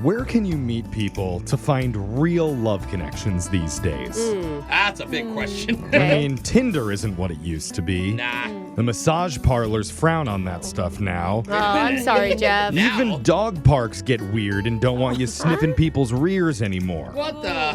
Where can you meet people to find real love connections these days? That's a big question. I mean, Tinder isn't what it used to be. Nah. The massage parlors frown on that stuff now. Oh, I'm sorry, Jeff. Even dog parks get weird and don't want you sniffing people's rears anymore. What the?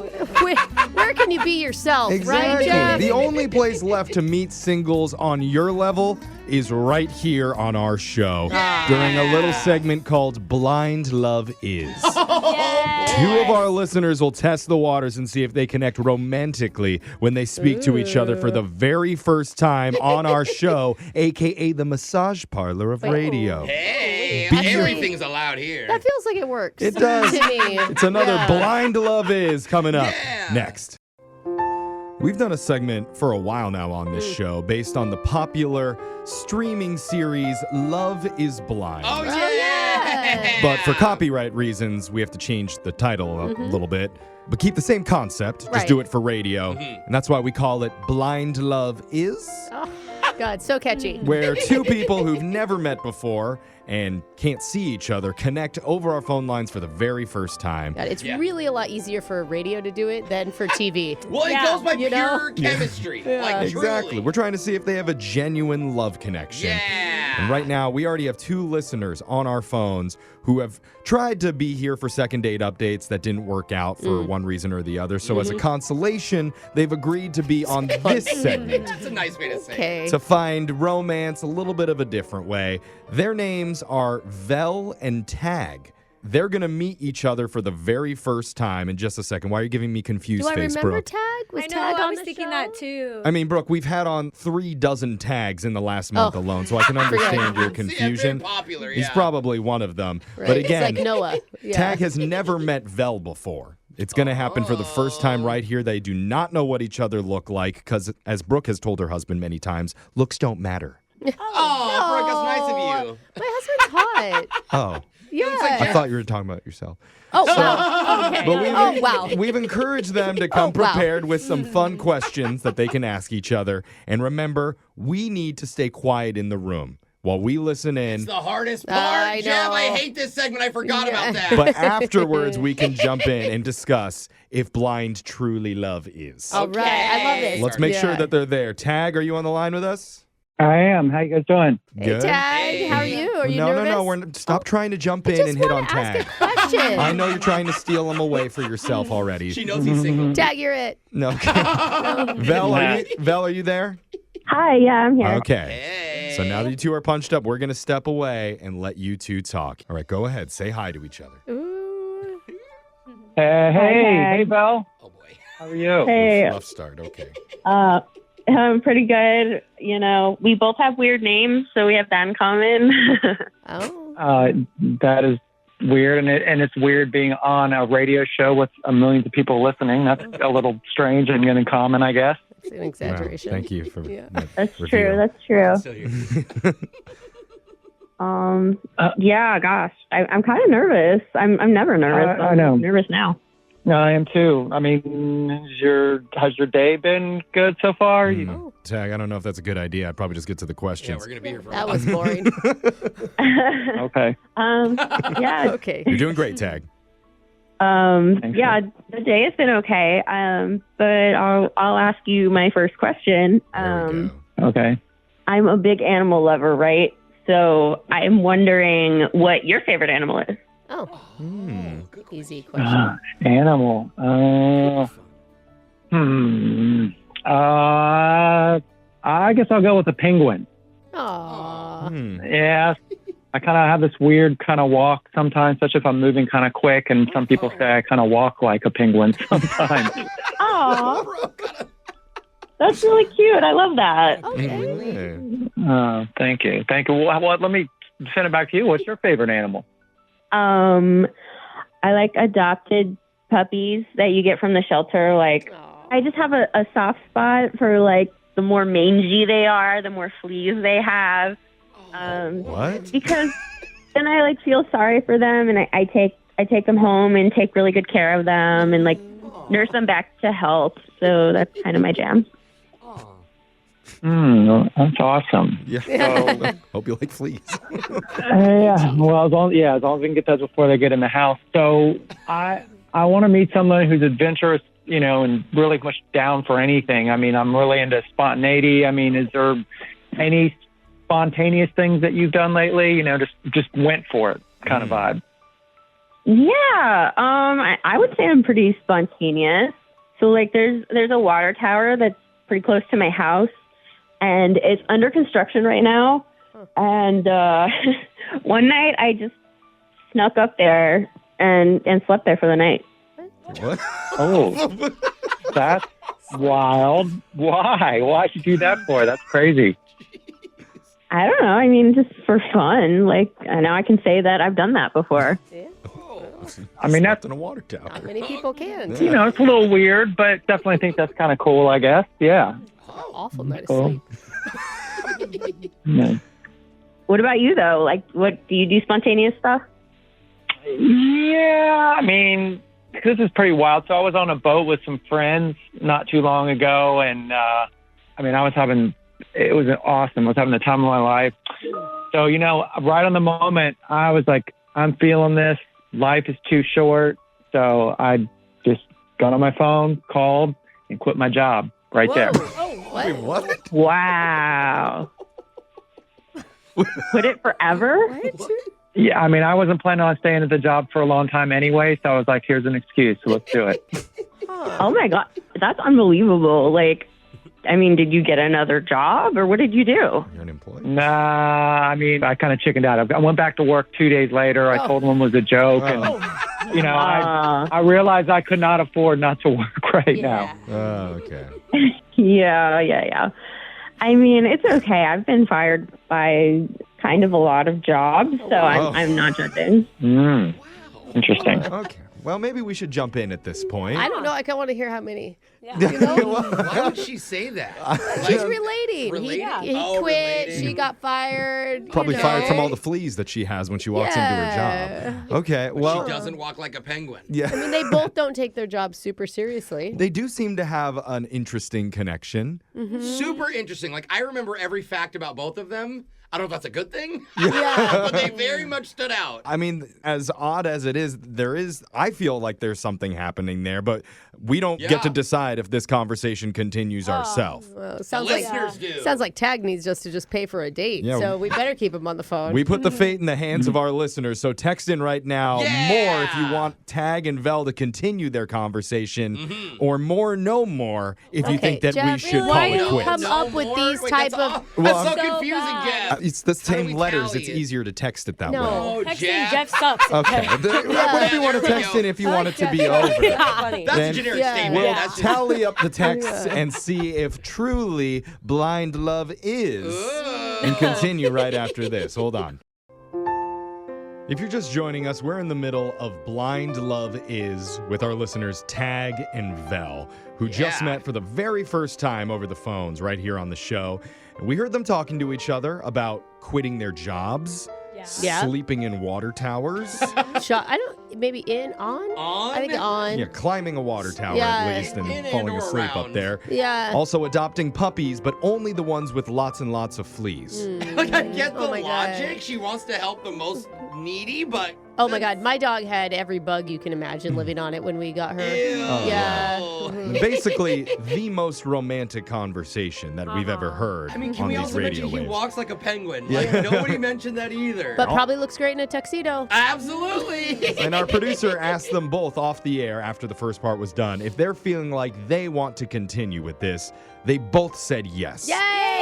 Where can you be yourself, right, Exactly. Jeff? The only place left to meet singles on your level is right here on our show during a little segment called Blind Love Is. Two of our listeners will test the waters and see if they connect romantically when they speak to each other for the very first time on our show, a.k.a. the massage parlor of radio. Hey, Be your- everything's allowed here. That feels like it works. It does. To me. It's another Yeah. Blind Love Is coming up Yeah. next. We've done a segment for a while now on this show based on the popular streaming series Love is Blind. Oh, Oh, yeah. But for copyright reasons, we have to change the title a little bit. But keep the same concept, just Right. do it for radio. And that's why we call it Blind Love Is, Oh, God, so catchy. where two people who've never met before and can't see each other connect over our phone lines for the very first time. God, it's Yeah. really a lot easier for radio to do it than for TV. Well, it goes by you know? pure chemistry. Like, Exactly. truly. We're trying to see if they have a genuine love connection. Yeah. And right now, we already have two listeners on our phones who have tried to be here for second date updates that didn't work out for one reason or the other. So as a consolation, they've agreed to be on this segment That's a nice way to say it. Okay. to find romance a little bit of a different way. Their names are Vel and Tag. They're going to meet each other for the very first time in just a second. Why are you giving me confused Do I face, remember Brooke? Tag? Was I know, Tag on I was the thinking show? that too. I mean, Brooke, we've had on 36 tags in the last month alone, so I can understand your See, confusion. very popular, He's yeah. probably one of them. Right. But again, It's like Noah. Yeah. Tag has never met Vel before. It's going to happen for the first time right here. They do not know what each other look like because, as Brooke has told her husband many times, looks don't matter. Oh, Brooke, that's nice of you. My husband's hot. Oh, Yeah. I thought you were talking about yourself. Oh, wow. Okay. But we've, Oh, wow. we've encouraged them to come Oh, wow. prepared with some fun questions that they can ask each other. And remember, we need to stay quiet in the room while we listen in. It's the hardest part, I Jeff. I know. hate this segment. I forgot about that. But afterwards, we can jump in and discuss if blind truly love is. All right. I love this. Let's make sure Yeah. that they're there. Tag, are you on the line with us? I am. How you guys doing? Hey, Tag, how are you? Are you no, nervous? no. Stop trying to jump in Just and hit on want to ask Tag. a question. I know you're trying to steal them away for yourself already. She knows he's single. Tag, you're it. No. Vel, are you there? Hi, yeah, I'm here. Okay. Hey. So now that you two are punched up, we're going to step away and let you two talk. All right, go ahead. Say hi to each other. Ooh. Hey, Belle. Oh, boy. How are you? Hey, Rough start. Okay. I'm pretty good. You know, we both have weird names, so we have that in common. Oh. That is weird, and it's weird being on a radio show with millions of people listening. That's a little strange and in common, I guess. It's an Wow, exaggeration. thank you for Yeah. that That's review. true. That's true. Still here. Yeah, gosh, I'm kind of nervous. I'm never nervous. I know. I'm nervous now. No, I am too. I mean, has your day been good so far? Tag, I don't know if that's a good idea. I'd probably just get to the Yeah, questions. we're going to be here for a That while. was boring. Okay. Yeah, Okay. You're doing great, Tag. yeah, the day has been okay. But I'll ask you my first question. There we go. Okay. I'm a big animal lover, right? So I'm wondering what your favorite animal is. Oh, Good easy question. Animal. I guess I'll go with a penguin. Aw. Yeah. I kind of have this weird kind of walk sometimes, especially if I'm moving kind of quick. And some people say I kind of walk like a penguin sometimes. Oh, that's really cute. I love that. Okay. Thank you. Thank you. Well, let me send it back to you. What's your favorite animal? I like adopted puppies that you get from the shelter. Like, Aw. I just have a soft spot for like the more mangy they are, the more fleas they have. What? Because then I like feel sorry for them, and I take them home and take really good care of them and like nurse them back to health. So that's kind of my jam. That's awesome. Yeah. So, Hope you like fleas. yeah. Well, as long as we can get those before they get in the house. So I want to meet someone who's adventurous, and really much down for anything. I mean, I'm really into spontaneity. I mean, is there any spontaneous things that you've done lately? Just went for it kind of vibe. Yeah, I would say I'm pretty spontaneous. So like there's a water tower that's pretty close to my house, and it's under construction right now. And one night I just snuck up there and slept there for the night. What? Oh, that's wild. Why? Why'd you do that for? That's crazy. I don't know. I mean, just for fun. Like, I know I can say that I've done that before. Yeah. I mean, that's in a water tower. Not many people can. it's a little weird, but definitely think that's kind of cool. I guess. Yeah. Awful night of Cool. sleep. Yeah. What about you, though? Like, what do you do spontaneous stuff? Yeah, I mean, this is pretty wild. So I was on a boat with some friends not too long ago, and it was awesome. I was having the time of my life. So, right on the moment, I was like, I'm feeling this. Life is too short. So I just got on my phone, called, and quit my job right there. Oh, what? Wait, what? Wow. Quit it forever? What? Yeah, I mean, I wasn't planning on staying at the job for a long time anyway. So I was like, here's an excuse. So let's do it. Huh. Oh, my God. That's unbelievable. Like, I mean, did you get another job, or what did you do? You're unemployed? Nah, I mean, I kind of chickened out. I went back to work 2 days later. I told them it was a joke. And, I realized I could not afford not to work right now. Oh, okay. Yeah. I mean, it's okay. I've been fired by kind of a lot of jobs, so I'm not judging. Interesting. Okay. Well, maybe we should jump in at this point. I don't know. I kind of want to hear how many. Why would she say that? She's relating. Relating? He Oh, quit. relating. She got fired. Probably fired from all the fleas that she has when she walks into her job. Okay, well. She doesn't walk like a penguin. Yeah. I mean, they both don't take their jobs super seriously. They do seem to have an interesting connection. Super interesting. Like, I remember every fact about both of them. I don't know if that's a good thing, Yeah. but they very much stood out. I mean, as odd as it is, I feel like there's something happening there, but we don't get to decide if this conversation continues ourselves. Well, The sounds like listeners do. sounds like Tag needs us to just pay for a date. Yeah. So we better keep him on the phone. We put the fate in the hands of our listeners, so text in right now more if you want Tag and Vel to continue their conversation, or more, no more if you think that we Jeff, should why call do it you quits. come up with these type of? Well, That's so I'm- confusing, Jeff. It's the How do same we letters. tally It's it? easier to text it that way. Oh, Texting Jeff. Jeff sucks. Okay. Whatever you want to There we text go. in if you want it to be over. Funny. That's Then a generic yeah. statement. We'll That's just, tally up the texts and see if truly blind love is. And continue right after this. Hold on. If you're just joining us, we're in the middle of Blind Love Is with our listeners Tag and Vel, who just Yeah. met for the very first time over the phones right here on the show. And we heard them talking to each other about quitting their jobs, Yeah. sleeping in water towers, I don't. Maybe on. On? I think on. yeah, climbing a water tower Yeah. at least and In and falling asleep up around. there. Yeah. Also adopting puppies, but only the ones with lots and lots of fleas. Like, I get the Oh my logic. God. She wants to help the most needy, but... Oh my God, my dog had every bug you can imagine living on it when we got her. Ew. Oh, Yeah. Basically, the most romantic conversation that we've ever heard I mean, can on we these also radio mention he waves. walks like a penguin? Yeah. Like, nobody mentioned that either. But probably looks great in a tuxedo. Absolutely. And our producer asked them both off the air after the first part was done if they're feeling like they want to continue with this. They both said yes. Yay!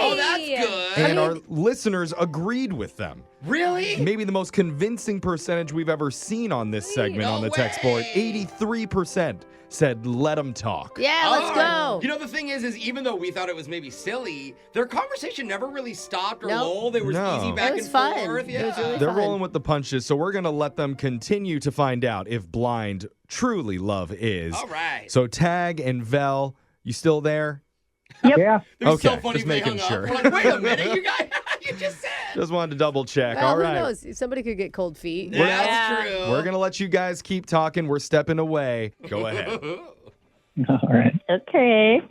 Oh, that's good. And our listeners agreed with them. Really? Maybe the most convincing percentage we've ever seen on this segment No on the text board. way. 83% said let them talk. Yeah, let's go. You know, the thing is even though we thought it was maybe silly, their conversation never really stopped or Nope. lulled. They were No. easy back It was and fun. forth. It was really They're fun. rolling with the punches, so we're going to let them continue to find out if blind truly love is. All right. So Tag and Vel, you still there? Yeah. It was so okay, funny just if they making hung sure. up. We're like, wait a minute, you guys, you just said. Just wanted to double check. Well, All who right. knows? Somebody could get cold feet. That's Yeah. true. We're going to let you guys keep talking. We're stepping away. Go ahead. All right. Okay.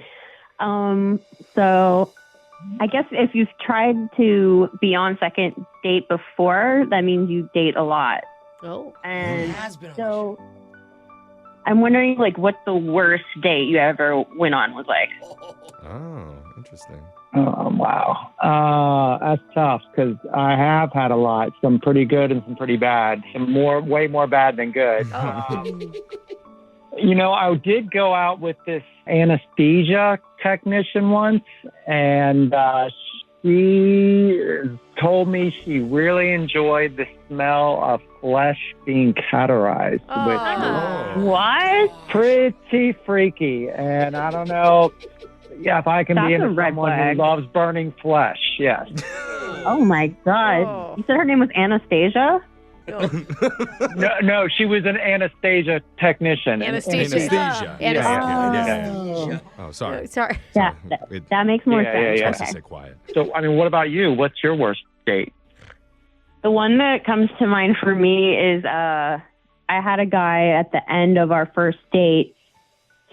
So I guess if you've tried to be on second date before, that means you date a lot. Oh. And has been on so I'm wondering, like, what the worst date you ever went on was like. Oh, interesting. Oh, wow. That's tough because I have had a lot. Some pretty good and some pretty bad. Way more bad than good. I did go out with this anesthesia technician once, and she told me she really enjoyed the smell of flesh being cauterized, which was What? pretty freaky. And I don't know if I can be That's a into red someone flag. who loves burning flesh. Yes. Oh, my God. Oh. You said her name was Anastasia? No, she was an anesthesia technician. Anesthesia. Anesthesia. Anesthesia. Yeah. Oh, sorry. Sorry. Yeah, that makes more Yeah, sense. yeah. Supposed to Okay. sit quiet. So, I mean, what about you? What's your worst date? The one that comes to mind for me is I had a guy at the end of our first date.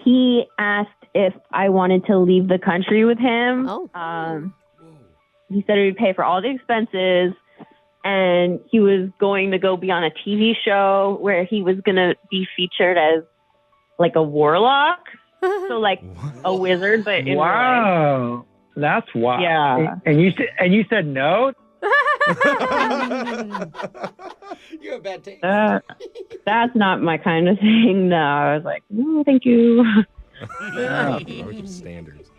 He asked if I wanted to leave the country with him. Oh. He said he would pay for all the expenses, and he was going to go be on a TV show where he was going to be featured as like a warlock. So like a wizard, but in real life. Wow, that's wild. Yeah. And you said no? You have bad taste. That's not my kind of thing. No, I was like, no, thank you. Standards.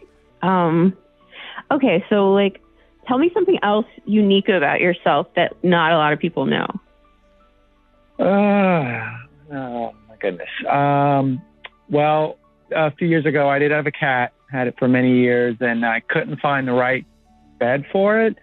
Okay, so like, tell me something else unique about yourself that not a lot of people know. Oh my goodness. Well, a few years ago, I did have a cat. Had it for many years, and I couldn't find the right bed for it.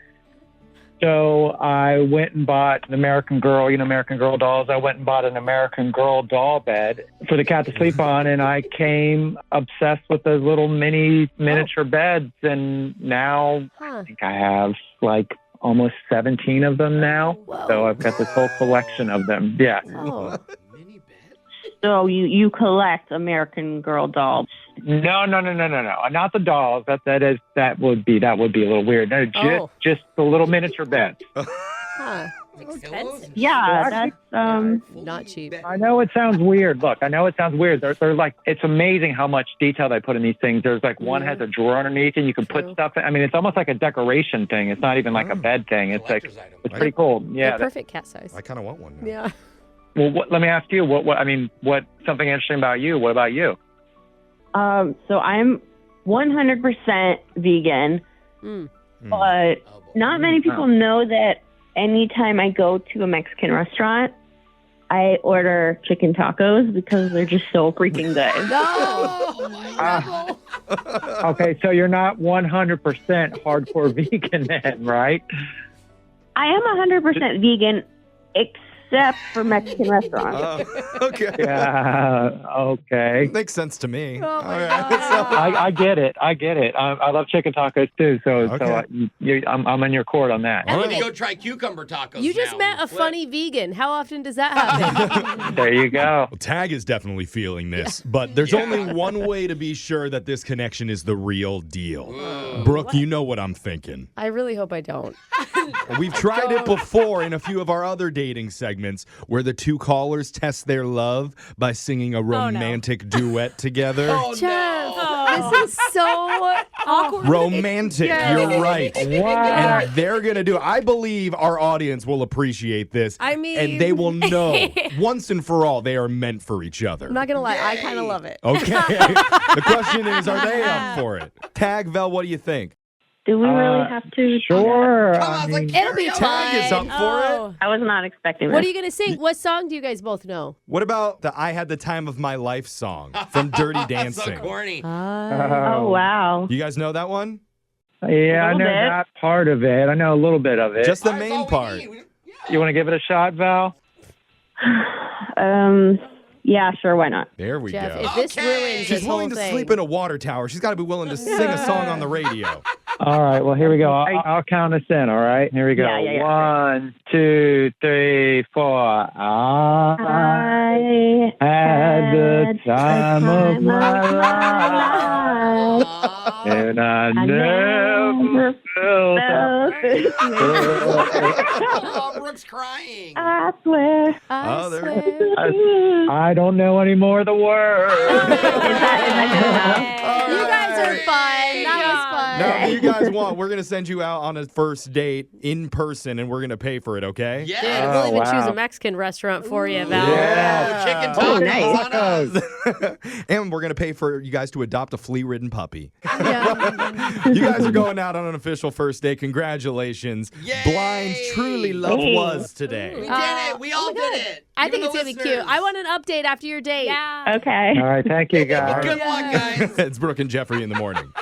So I went and bought an American Girl, American Girl dolls. I went and bought an American Girl doll bed for the cat to sleep on, and I came obsessed with those little miniature beds, and now I think I have like almost 17 of them now. Whoa. So I've got this whole collection of them. Yeah. Oh. Mini bed? So you collect American Girl dolls. No. Not the dolls. That would be a little weird. No, just the little miniature beds. Huh. Expensive. Yeah, that's Not cheap. I know it sounds weird. Look, I know it sounds weird. They're like, it's amazing how much detail they put in these things. There's like one has a drawer underneath and you can put stuff in. I mean, it's almost like a decoration thing. It's not even like a bed thing. It's like, Collector's item. it's pretty cool. Yeah. They're perfect cat size. I kind of want one now. Yeah. Well, let me ask you, what something interesting about you? What about you? so I'm 100% vegan, but not many people know that anytime I go to a Mexican restaurant, I order chicken tacos because they're just so freaking good. No. Okay, so you're not 100% hardcore vegan then, right? I am 100% vegan, except for Mexican restaurants. Okay. Yeah. Okay. Makes sense to me. Oh my All God. I get it. I love chicken tacos too. So Okay. I'm on your court on that. I'm going to go try cucumber tacos. You just now met a and flip. funny vegan. How often does that happen? There you go. Well, Tag is definitely feeling this, but there's only one way to be sure that this connection is the real deal. Brooke, you know what I'm thinking. I really hope I don't. We've tried it before in a few of our other dating segments where the two callers test their love by singing a romantic duet together. Oh, Jeff, no. this is so awkward. Romantic, Yes. you're right. What? And they're going to do it. I believe our audience will appreciate this. I mean- and they will know once and for all they are meant for each other. I'm not going to lie. I kind of love it. Okay. The question is, are they up for it? Tag, Vel, what do you think? Do we really have to? Sure. Come on, it's like It'll be karaoke. fun. Tag is up for it. I was not expecting What are this. you going to sing? What song do you guys both know? What about the I Had the Time of My Life song from Dirty That's so Dancing? corny. Oh, wow. You guys know that one? Yeah, I A little know bit. that part of it. I know a little bit of it. Just the That's all main we part. need. Yeah. You want to give it a shot, Val? Yeah, sure, why not? There we Jeff, go. if this Okay. ruins She's this whole willing to thing. sleep in a water tower. She's got to be willing to sing a song on the radio. All right, well, here we go. I'll count us in, all right? Here we go. Yeah. 1, 2, 3, 4. I I had the time of my life. life. Aw. And I never felt that. Oh, Brooke's crying. I swear. Oh, there. I don't know any more of the words. You guys are fun. That was fun. Now, if you guys want, we're going to send you out on a first date in person, and we're going to pay for it, okay? Yeah. Dude, we'll even choose wow. a Mexican restaurant for you, Val. Yeah. Chicken Oh, tacos nice. on us. And we're going to pay for you guys to adopt a flea-ridden puppy. Yeah. You guys are going out on an official first date. Congratulations. Yay! Blind Truly Love Thanks. was today. We did it. We all did it. I Even think it's the going to be cute. listeners. I want an update after your date. Yeah. Okay. All right, thank you, guys. Good luck, guys. It's Brooke and Jeffrey in the morning.